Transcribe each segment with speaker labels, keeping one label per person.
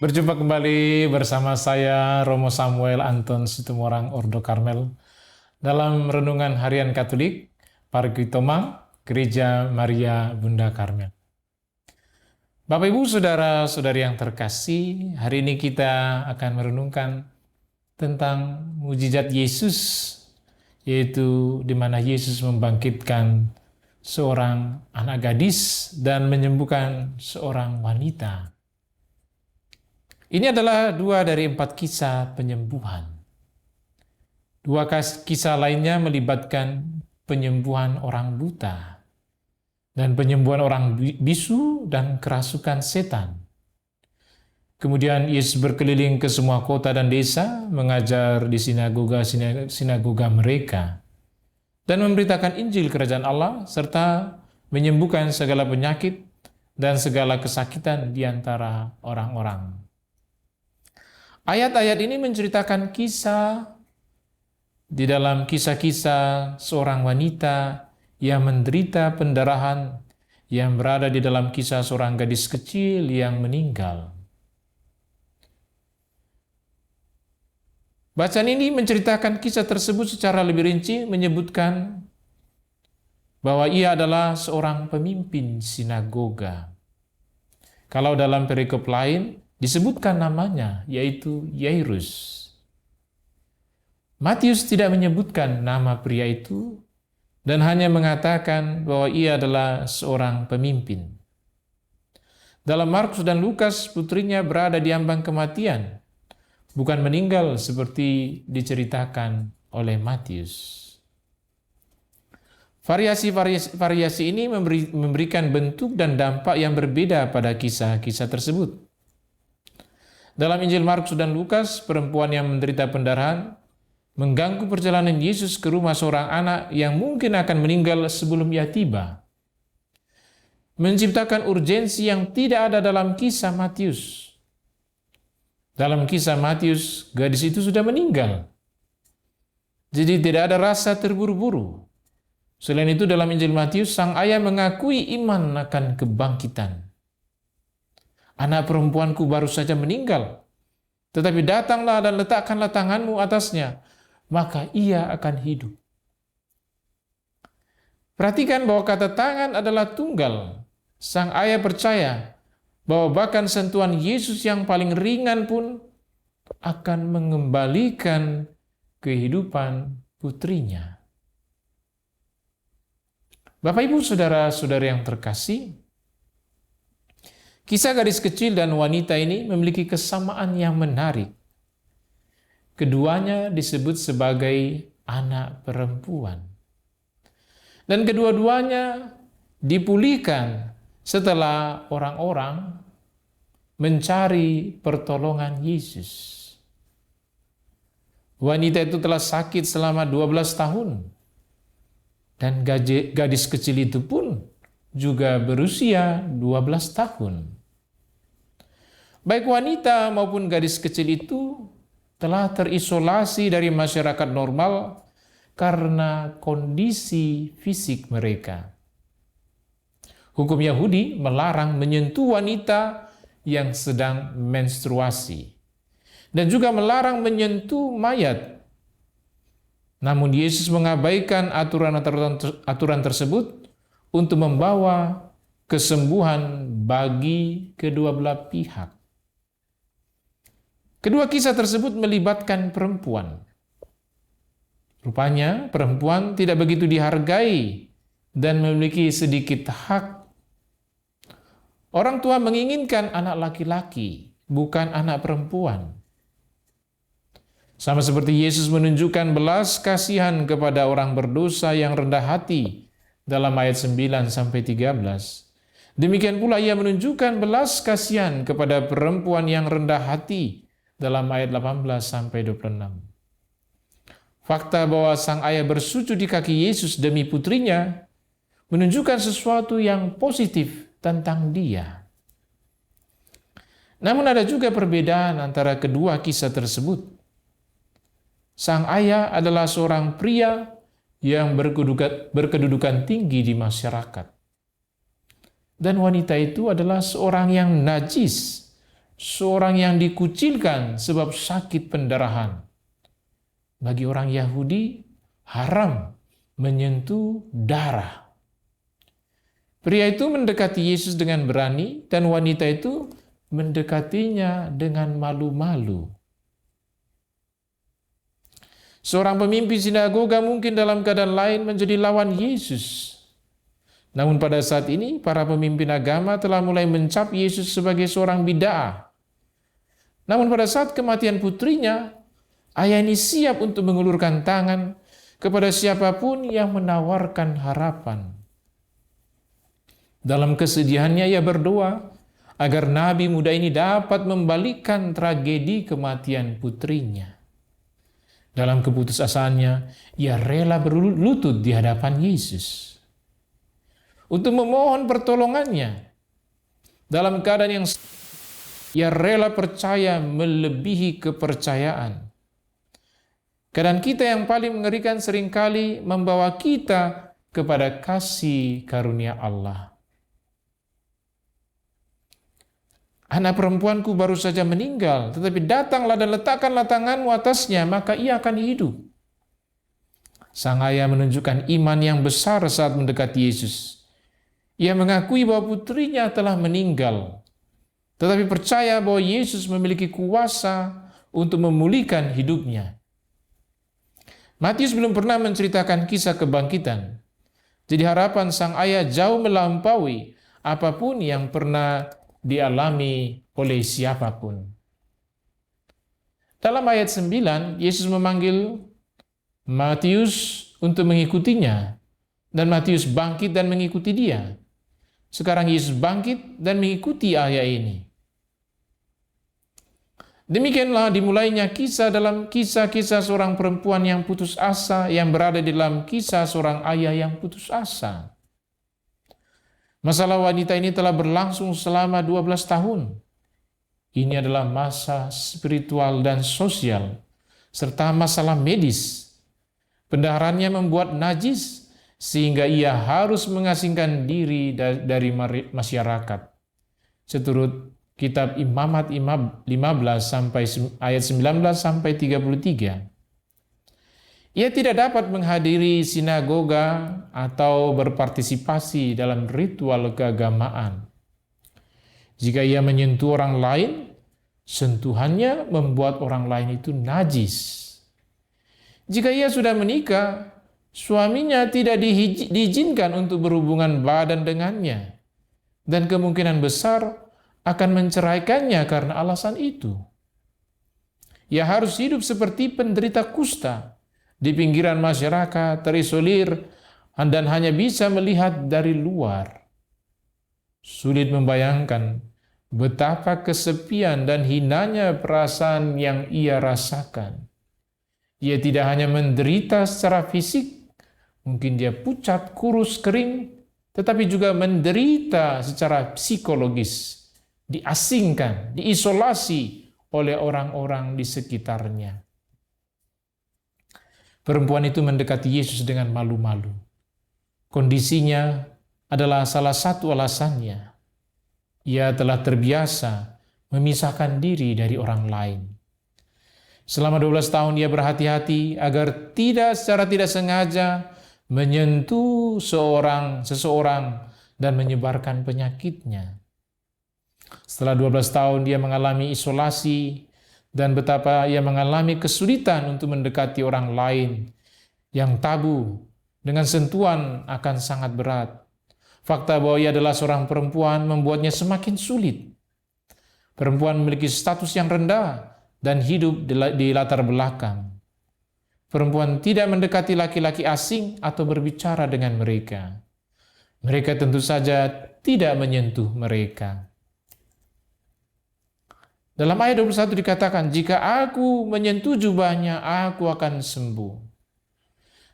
Speaker 1: Berjumpa kembali bersama saya Romo Samuel Anton Situmorang Ordo Karmel dalam Renungan Harian Katolik Pargi Tomang Gereja Maria Bunda Karmel. Bapak Ibu Saudara-saudari yang terkasih, hari ini kita akan merenungkan tentang mujizat Yesus, yaitu di mana Yesus membangkitkan seorang anak gadis dan menyembuhkan seorang wanita. Ini adalah 2 dari 4 kisah penyembuhan. 2 kisah lainnya melibatkan penyembuhan orang buta dan penyembuhan orang bisu dan kerasukan setan. Kemudian Yesus berkeliling ke semua kota dan desa, mengajar di sinagoga mereka, dan memberitakan Injil Kerajaan Allah, serta menyembuhkan segala penyakit dan segala kesakitan di antara orang-orang. Ayat-ayat ini menceritakan kisah di dalam kisah-kisah seorang wanita yang menderita pendarahan, yang berada di dalam kisah seorang gadis kecil yang meninggal. Bacaan ini menceritakan kisah tersebut secara lebih rinci, menyebutkan bahwa ia adalah seorang pemimpin sinagoga. Kalau dalam perikop lain, disebutkan namanya, yaitu Yairus. Matius tidak menyebutkan nama pria itu dan hanya mengatakan bahwa ia adalah seorang pemimpin. Dalam Markus dan Lukas, putrinya berada di ambang kematian, bukan meninggal seperti diceritakan oleh Matius. Variasi ini memberikan bentuk dan dampak yang berbeda pada kisah-kisah tersebut. Dalam Injil Markus dan Lukas, perempuan yang menderita pendarahan mengganggu perjalanan Yesus ke rumah seorang anak yang mungkin akan meninggal sebelum ia tiba, menciptakan urgensi yang tidak ada dalam kisah Matius. Dalam kisah Matius, gadis itu sudah meninggal, jadi tidak ada rasa terburu-buru. Selain itu, dalam Injil Matius, sang ayah mengakui iman akan kebangkitan. Anak perempuanku baru saja meninggal, tetapi datanglah dan letakkanlah tanganmu atasnya, maka ia akan hidup. Perhatikan bahwa kata tangan adalah tunggal. Sang ayah percaya bahwa bahkan sentuhan Yesus yang paling ringan pun akan mengembalikan kehidupan putrinya. Bapak Ibu Saudara-saudari yang terkasih, kisah gadis kecil dan wanita ini memiliki kesamaan yang menarik. Keduanya disebut sebagai anak perempuan. Dan kedua-duanya dipulihkan setelah orang-orang mencari pertolongan Yesus. Wanita itu telah sakit selama 12 tahun. Dan gadis kecil itu pun juga berusia 12 tahun. Baik wanita maupun gadis kecil itu telah terisolasi dari masyarakat normal karena kondisi fisik mereka. Hukum Yahudi melarang menyentuh wanita yang sedang menstruasi dan juga melarang menyentuh mayat. Namun Yesus mengabaikan aturan tersebut untuk membawa kesembuhan bagi kedua belah pihak. Kedua kisah tersebut melibatkan perempuan. Rupanya perempuan tidak begitu dihargai dan memiliki sedikit hak. Orang tua menginginkan anak laki-laki, bukan anak perempuan. Sama seperti Yesus menunjukkan belas kasihan kepada orang berdosa yang rendah hati dalam ayat 9-13. Demikian pula ia menunjukkan belas kasihan kepada perempuan yang rendah hati dalam ayat 18-26. Fakta bahwa sang ayah bersujud di kaki Yesus demi putrinya menunjukkan sesuatu yang positif tentang dia. Namun ada juga perbedaan antara kedua kisah tersebut. Sang ayah adalah seorang pria yang berkedudukan tinggi di masyarakat. Dan wanita itu adalah seorang yang najis, seorang yang dikucilkan sebab sakit pendarahan. Bagi orang Yahudi, haram menyentuh darah. Pria itu mendekati Yesus dengan berani, dan wanita itu mendekatinya dengan malu-malu. Seorang pemimpin sinagoga mungkin dalam keadaan lain menjadi lawan Yesus. Namun pada saat ini, para pemimpin agama telah mulai mencap Yesus sebagai seorang bid'ah. Namun pada saat kematian putrinya, ayah ini siap untuk mengulurkan tangan kepada siapapun yang menawarkan harapan. Dalam kesedihannya ia berdoa agar nabi muda ini dapat membalikkan tragedi kematian putrinya. Dalam keputusasaannya, ia rela berlutut di hadapan Yesus untuk memohon pertolongannya. Dalam keadaan yang ia rela percaya melebihi kepercayaan. Keadaan kita yang paling mengerikan seringkali membawa kita kepada kasih karunia Allah. Anak perempuanku baru saja meninggal, tetapi datanglah dan letakkanlah tanganmu atasnya, maka ia akan hidup. Sang ayah menunjukkan iman yang besar saat mendekati Yesus. Ia mengakui bahwa putrinya telah meninggal, tetapi percaya bahwa Yesus memiliki kuasa untuk memulihkan hidupnya. Matius belum pernah menceritakan kisah kebangkitan. Jadi harapan sang ayah jauh melampaui apapun yang pernah dialami oleh siapapun. Dalam ayat 9, Yesus memanggil Matius untuk mengikutinya, dan Matius bangkit dan mengikuti dia. Sekarang Yesus bangkit dan mengikuti ayah ini. Demikianlah dimulainya kisah dalam kisah-kisah seorang perempuan yang putus asa yang berada di dalam kisah seorang ayah yang putus asa. Masalah wanita ini telah berlangsung selama 12 tahun. Ini adalah masa spiritual dan sosial, serta masalah medis. Pendarahannya membuat najis, sehingga ia harus mengasingkan diri dari masyarakat. Seturut kitab Imamat 15 sampai ayat 19 sampai 33. Ia tidak dapat menghadiri sinagoga atau berpartisipasi dalam ritual keagamaan. Jika ia menyentuh orang lain, sentuhannya membuat orang lain itu najis. Jika ia sudah menikah, suaminya tidak diizinkan untuk berhubungan badan dengannya, dan kemungkinan besar akan menceraikannya karena alasan itu. Ia harus hidup seperti penderita kusta, di pinggiran masyarakat, terisolir, dan hanya bisa melihat dari luar. Sulit membayangkan betapa kesepian dan hinanya perasaan yang ia rasakan. Ia tidak hanya menderita secara fisik, mungkin dia pucat, kurus, kering, tetapi juga menderita secara psikologis, diasingkan, diisolasi oleh orang-orang di sekitarnya. Perempuan itu mendekati Yesus dengan malu-malu. Kondisinya adalah salah satu alasannya. Ia telah terbiasa memisahkan diri dari orang lain. Selama 12 tahun ia berhati-hati agar secara tidak sengaja menyentuh seseorang dan menyebarkan penyakitnya. Setelah 12 tahun dia mengalami isolasi, dan betapa ia mengalami kesulitan untuk mendekati orang lain yang tabu dengan sentuhan akan sangat berat. Fakta bahwa ia adalah seorang perempuan membuatnya semakin sulit. Perempuan memiliki status yang rendah dan hidup di latar belakang. Perempuan tidak mendekati laki-laki asing atau berbicara dengan mereka. Mereka tentu saja tidak menyentuh mereka. Dalam ayat 21 dikatakan, jika aku menyentuh jubahnya, aku akan sembuh.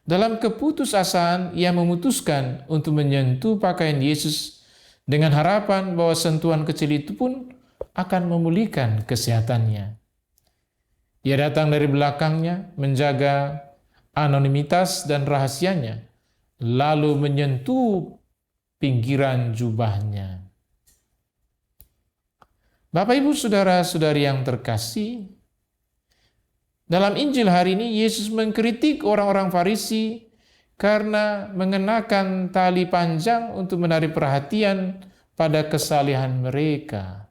Speaker 1: Dalam keputusasaan, ia memutuskan untuk menyentuh pakaian Yesus dengan harapan bahwa sentuhan kecil itu pun akan memulihkan kesehatannya. Ia datang dari belakangnya, menjaga anonimitas dan rahasianya, lalu menyentuh pinggiran jubahnya. Bapak, Ibu, saudara-saudari yang terkasih, dalam Injil hari ini Yesus mengkritik orang-orang Farisi karena mengenakan tali panjang untuk menarik perhatian pada kesalehan mereka.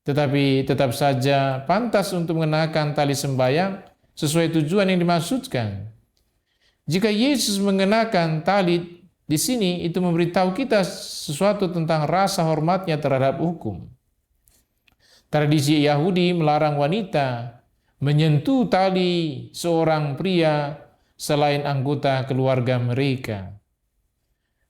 Speaker 1: Tetapi tetap saja pantas untuk mengenakan tali sembahyang sesuai tujuan yang dimaksudkan. Jika Yesus mengenakan tali di sini, itu memberitahu kita sesuatu tentang rasa hormatnya terhadap hukum. Tradisi Yahudi melarang wanita menyentuh tali seorang pria selain anggota keluarga mereka.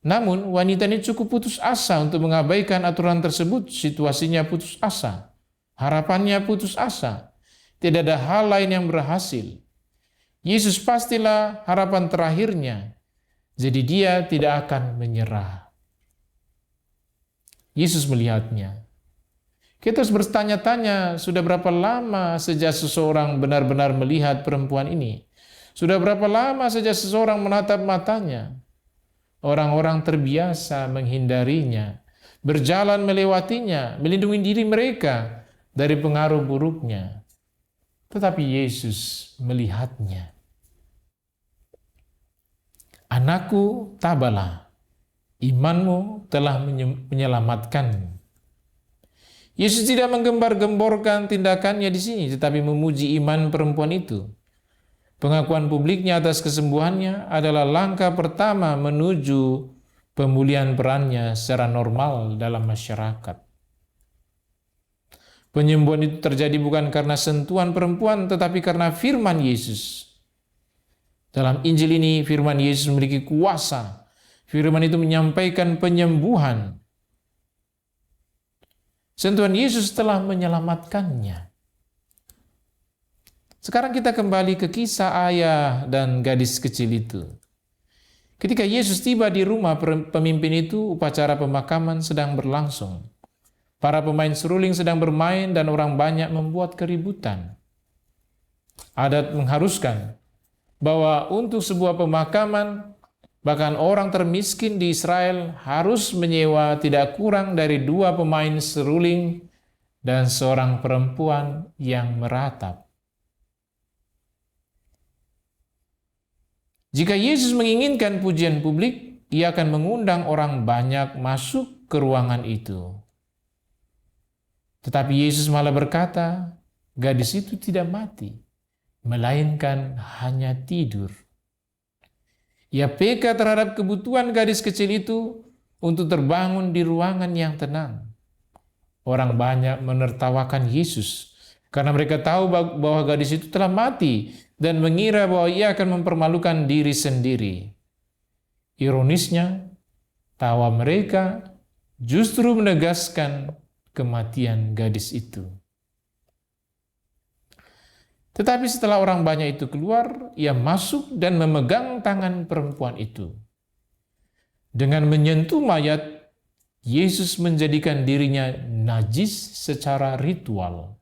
Speaker 1: Namun, wanita ini cukup putus asa untuk mengabaikan aturan tersebut. Situasinya putus asa, harapannya putus asa. Tidak ada hal lain yang berhasil. Yesus pastilah harapan terakhirnya. Jadi dia tidak akan menyerah. Yesus melihatnya. Kita harus bertanya-tanya, sudah berapa lama sejak seseorang benar-benar melihat perempuan ini? Sudah berapa lama sejak seseorang menatap matanya? Orang-orang terbiasa menghindarinya, berjalan melewatinya, melindungi diri mereka dari pengaruh buruknya. Tetapi Yesus melihatnya. Anakku, tabahlah, imanmu telah menyelamatkanmu. Yesus tidak menggembar-gemborkan tindakannya di sini, tetapi memuji iman perempuan itu. Pengakuan publiknya atas kesembuhannya adalah langkah pertama menuju pemulihan perannya secara normal dalam masyarakat. Penyembuhan itu terjadi bukan karena sentuhan perempuan, tetapi karena firman Yesus. Dalam Injil ini, firman Yesus memiliki kuasa. Firman itu menyampaikan penyembuhan. Sentuhan Yesus telah menyelamatkannya. Sekarang kita kembali ke kisah ayah dan gadis kecil itu. Ketika Yesus tiba di rumah pemimpin itu, upacara pemakaman sedang berlangsung. Para pemain seruling sedang bermain dan orang banyak membuat keributan. Adat mengharuskan bahwa untuk sebuah pemakaman, bahkan orang termiskin di Israel harus menyewa tidak kurang dari 2 pemain seruling dan seorang perempuan yang meratap. Jika Yesus menginginkan pujian publik, Ia akan mengundang orang banyak masuk ke ruangan itu. Tetapi Yesus malah berkata, gadis itu tidak mati, melainkan hanya tidur. Ia peka terhadap kebutuhan gadis kecil itu untuk terbangun di ruangan yang tenang. Orang banyak menertawakan Yesus karena mereka tahu bahwa gadis itu telah mati dan mengira bahwa ia akan mempermalukan diri sendiri. Ironisnya, tawa mereka justru menegaskan kematian gadis itu. Tetapi setelah orang banyak itu keluar, ia masuk dan memegang tangan perempuan itu. Dengan menyentuh mayat, Yesus menjadikan dirinya najis secara ritual.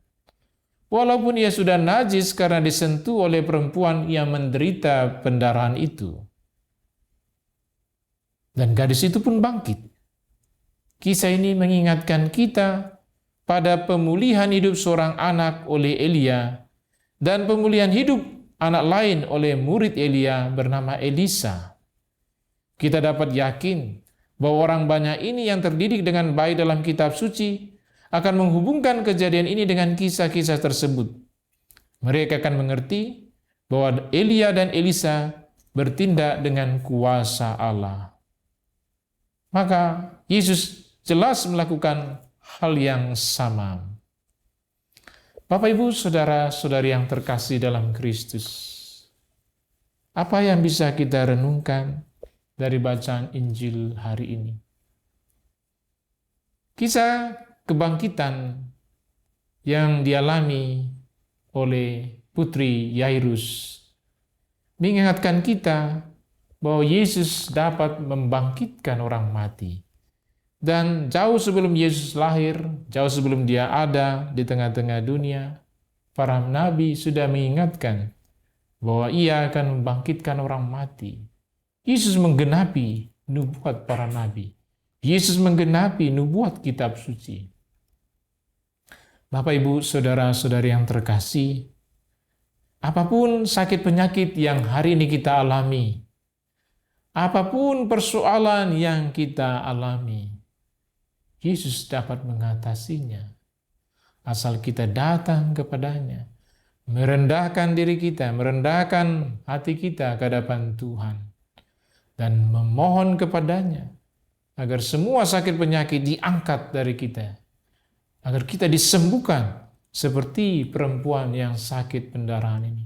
Speaker 1: Walaupun ia sudah najis karena disentuh oleh perempuan yang menderita pendarahan itu. Dan gadis itu pun bangkit. Kisah ini mengingatkan kita pada pemulihan hidup seorang anak oleh Elia dan pemulihan hidup anak lain oleh murid Elia bernama Elisa. Kita dapat yakin bahwa orang banyak ini yang terdidik dengan baik dalam kitab suci akan menghubungkan kejadian ini dengan kisah-kisah tersebut. Mereka akan mengerti bahwa Elia dan Elisa bertindak dengan kuasa Allah. Maka Yesus jelas melakukan hal yang sama. Bapak, Ibu, saudara-saudari yang terkasih dalam Kristus, apa yang bisa kita renungkan dari bacaan Injil hari ini? Kisah kebangkitan yang dialami oleh putri Yairus mengingatkan kita bahwa Yesus dapat membangkitkan orang mati. Dan jauh sebelum Yesus lahir, jauh sebelum dia ada di tengah-tengah dunia, para nabi sudah mengingatkan bahwa ia akan membangkitkan orang mati. Yesus menggenapi nubuat para nabi. Yesus menggenapi nubuat kitab suci. Bapak, Ibu, saudara-saudari yang terkasih, apapun sakit penyakit yang hari ini kita alami, apapun persoalan yang kita alami, Yesus dapat mengatasinya. Asal kita datang kepadanya, merendahkan diri kita, merendahkan hati kita ke hadapan Tuhan, dan memohon kepadanya agar semua sakit penyakit diangkat dari kita, agar kita disembuhkan seperti perempuan yang sakit pendarahan ini.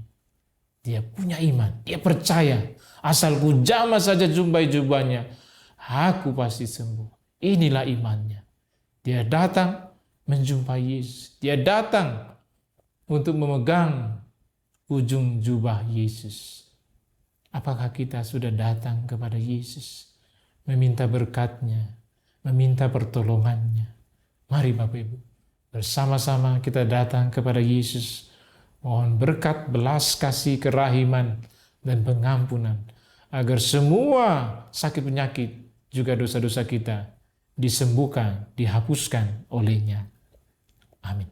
Speaker 1: Dia punya iman, dia percaya, asal ku jamah saja jubah-jubahnya, aku pasti sembuh. Inilah imannya. Dia datang menjumpai Yesus. Dia datang untuk memegang ujung jubah Yesus. Apakah kita sudah datang kepada Yesus, meminta berkat-Nya, meminta pertolongan-Nya? Mari Bapak Ibu, bersama-sama kita datang kepada Yesus, mohon berkat, belas kasih, kerahiman, dan pengampunan, agar semua sakit penyakit, juga dosa-dosa kita, disembuhkan, dihapuskan oleh-Nya. Amin.